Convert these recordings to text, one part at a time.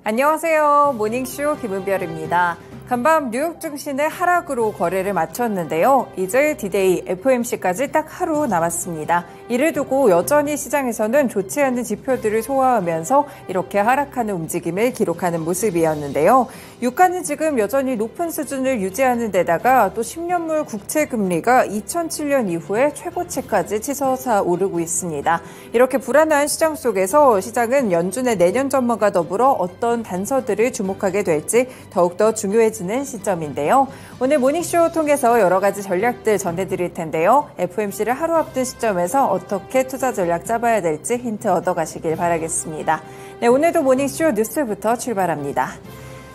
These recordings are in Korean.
안녕하세요. 모닝쇼 김은별입니다. 간밤 뉴욕 증시는 하락으로 거래를 마쳤는데요. 이제 디데이 FOMC까지 딱 하루 남았습니다. 이를 두고 여전히 시장에서는 좋지 않은 지표들을 소화하면서 이렇게 하락하는 움직임을 기록하는 모습이었는데요. 유가는 지금 여전히 높은 수준을 유지하는 데다가 또 10년물 국채 금리가 2007년 이후에 최고치까지 치솟아 오르고 있습니다. 이렇게 불안한 시장 속에서 시장은 연준의 내년 전망과 더불어 어떤 단서들을 주목하게 될지 더욱더 중요해지는 시점인데요. 오늘 모닝쇼 통해서 여러 가지 전략들 전해드릴 텐데요. FOMC를 하루 앞둔 시점에서 어떻게 투자 전략 짜봐야 될지 힌트 얻어가시길 바라겠습니다. 네, 오늘도 모닝쇼 뉴스부터 출발합니다.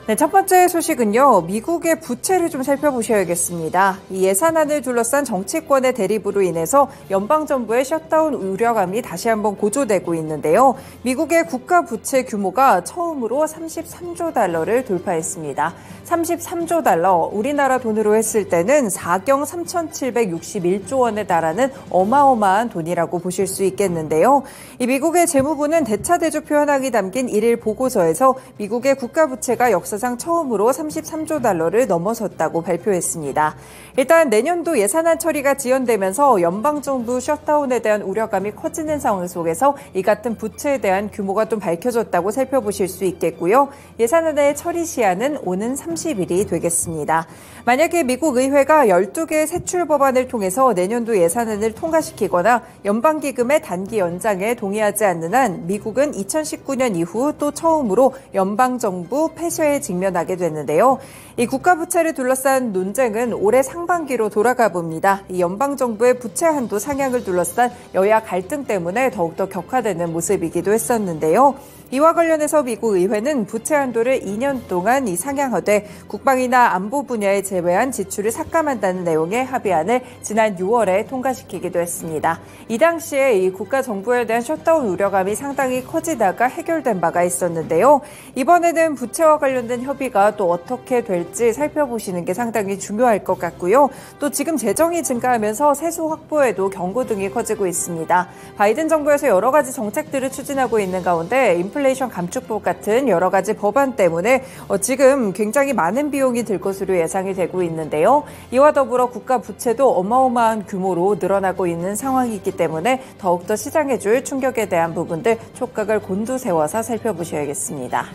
네, 첫 번째 소식은요. 미국의 부채를 좀 살펴보셔야겠습니다. 이 예산안을 둘러싼 정치권의 대립으로 인해서 연방정부의 셧다운 우려감이 다시 한번 고조되고 있는데요. 미국의 국가 부채 규모가 처음으로 33조 달러를 돌파했습니다. 33조 달러, 우리나라 돈으로 했을 때는 4경 3,761조 원에 달하는 어마어마한 돈이라고 보실 수 있겠는데요. 이 미국의 재무부는 대차대조 현황이 담긴 1일 보고서에서 미국의 국가 부채가 역사상 처음으로 33조 달러를 넘어섰다고 발표했습니다. 일단 내년도 예산안 처리가 지연되면서 연방정부 셧다운에 대한 우려감이 커지는 상황 속에서 이 같은 부채에 대한 규모가 좀 밝혀졌다고 살펴보실 수 있겠고요. 예산안의 처리 시한은 오는 30일이 되겠습니다. 만약에 미국 의회가 12개의 세출 법안을 통해서 내년도 예산안을 통과시키거나 연방기금의 단기 연장에 동의하지 않는 한 미국은 2019년 이후 또 처음으로 연방정부 폐쇄에 직면하게 됐는데요. 이 국가부채를 둘러싼 논쟁은 올해 상반기로 돌아가 봅니다. 이 연방정부의 부채 한도 상향을 둘러싼 여야 갈등 때문에 더욱더 격화되는 모습이기도 했었는데요. 이와 관련해서 미국 의회는 부채 한도를 2년 동안 상향하되 국방이나 안보 분야에 제외한 지출을 삭감한다는 내용의 합의안을 지난 6월에 통과시키기도 했습니다. 이 당시에 이 국가 정부에 대한 셧다운 우려감이 상당히 커지다가 해결된 바가 있었는데요. 이번에는 부채와 관련된 협의가 또 어떻게 될지 살펴보시는 게 상당히 중요할 것 같고요. 또 지금 재정이 증가하면서 세수 확보에도 경고등이 커지고 있습니다. 바이든 정부에서 여러 가지 정책들을 추진하고 있는 가운데 인플레이션 감축법 같은 여러 가지 법안 때문에 지금 굉장히 많은 비용이 들 것으로 예상이 되고 있는데요. 이와 더불어 국가 부채도 어마어마한 규모로 늘어나고 있는 상황이기 때문에 더욱더 시장에 줄 충격에 대한 부분들 촉각을 곤두세워서 살펴보셔야겠습니다.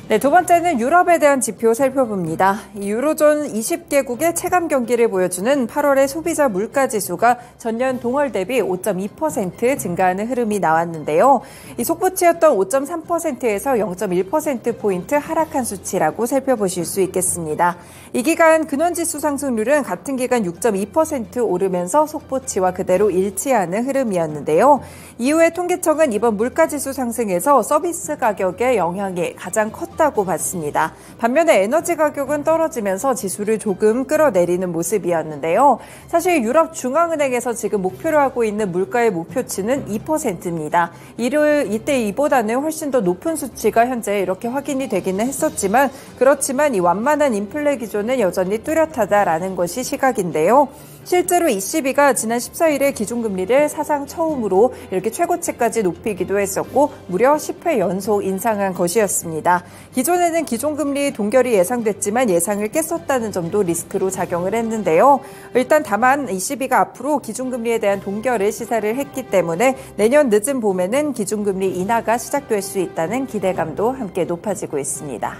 네, 두 번째는 유럽에 대한 지표 살펴봅니다. 유로존 20개국의 체감 경기를 보여주는 8월의 소비자 물가지수가 전년 동월 대비 5.2% 증가하는 흐름이 나왔는데요. 이 속보치였던 5.3%에서 0.1%포인트 하락한 수치라고 살펴보실 수 있겠습니다. 이 기간 근원지수 상승률은 같은 기간 6.2% 오르면서 속보치와 그대로 일치하는 흐름이었는데요. 이후에 통계청은 이번 물가지수 상승에서 서비스 가격의 영향이 가장 컸다고 봤습니다. 반면에 에너지 가격은 떨어지면서 지수를 조금 끌어내리는 모습이었는데요. 사실 유럽 중앙은행에서 지금 목표로 하고 있는 물가의 목표치는 2%입니다. 이때 이보다는 훨씬 더 높은 수치가 현재 이렇게 확인이 되기는 했었지만 그렇지만 이 완만한 인플레 기조는 여전히 뚜렷하다라는 것이 시각인데요. 실제로 ECB가 지난 14일에 기준금리를 사상 처음으로 이렇게 최고치까지 높이기도 했었고 무려 10회 연속 인상한 것이었습니다. 기존에는 기존금리 동결이 예상됐지만 예상을 깼었다는 점도 리스크로 작용을 했는데요. 일단 다만 ECB가 앞으로 기준금리에 대한 동결을 시사를 했기 때문에 내년 늦은 봄에는 기준금리 인하가 시작될 수 있다는 기대감도 함께 높아지고 있습니다.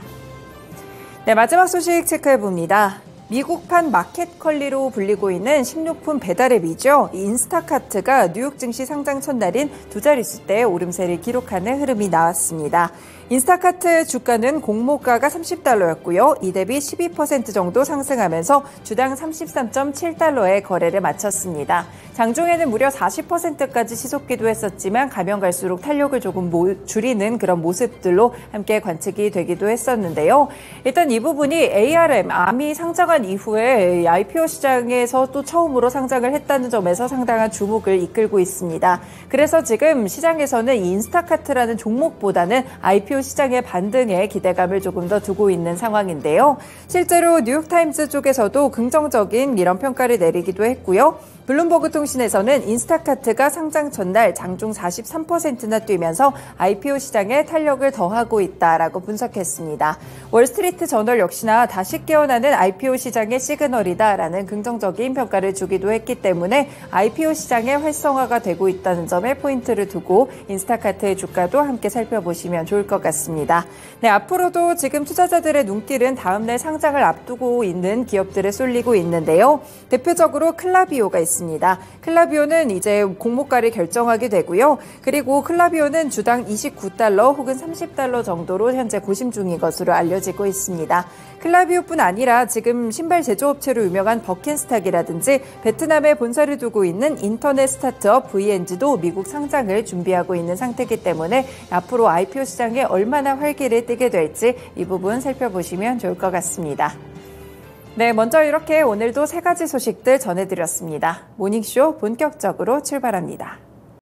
네, 마지막 소식 체크해봅니다. 미국판 마켓컬리로 불리고 있는 식료품 배달 앱이죠. 인스타카트가 뉴욕 증시 상장 첫날인 두 자릿수대 오름세를 기록하는 흐름이 나왔습니다. 인스타카트 주가는 공모가가 $30였고요. 이 대비 12% 정도 상승하면서 주당 33.7달러의 거래를 마쳤습니다. 장중에는 무려 40%까지 치솟기도 했었지만 가면 갈수록 탄력을 조금 줄이는 그런 모습들로 함께 관측이 되기도 했었는데요. 일단 이 부분이 ARM이 상장한 이후에 IPO 시장에서 또 처음으로 상장을 했다는 점에서 상당한 주목을 이끌고 있습니다. 그래서 지금 시장에서는 이 인스타카트라는 종목보다는 IPO IPO 시장의 반등에 기대감을 조금 더 두고 있는 상황인데요. 실제로 뉴욕타임즈 쪽에서도 긍정적인 이런 평가를 내리기도 했고요. 블룸버그 통신에서는 인스타카트가 상장 전날 장중 43%나 뛰면서 IPO 시장에 탄력을 더하고 있다라고 분석했습니다. 월스트리트 저널 역시나 다시 깨어나는 IPO 시장의 시그널이다라는 긍정적인 평가를 주기도 했기 때문에 IPO 시장의 활성화가 되고 있다는 점에 포인트를 두고 인스타카트의 주가도 함께 살펴보시면 좋을 것 같습니다. 네, 앞으로도 지금 투자자들의 눈길은 다음날 상장을 앞두고 있는 기업들에 쏠리고 있는데요. 대표적으로 클라비오가 있습니다. 클라비오는 이제 공모가를 결정하게 되고요. 그리고 클라비오는 주당 $29 혹은 $30 정도로 현재 고심 중인 것으로 알려지고 있습니다. 클라비오뿐 아니라 지금 신발 제조업체로 유명한 버킨스탁이라든지 베트남에 본사를 두고 있는 인터넷 스타트업 VNG도 미국 상장을 준비하고 있는 상태이기 때문에 앞으로 IPO 시장에 얼마나 활기를 띠게 될지 이 부분 살펴보시면 좋을 것 같습니다. 네, 먼저 이렇게 오늘도 3가지 소식들 전해드렸습니다. 모닝쇼 본격적으로 출발합니다.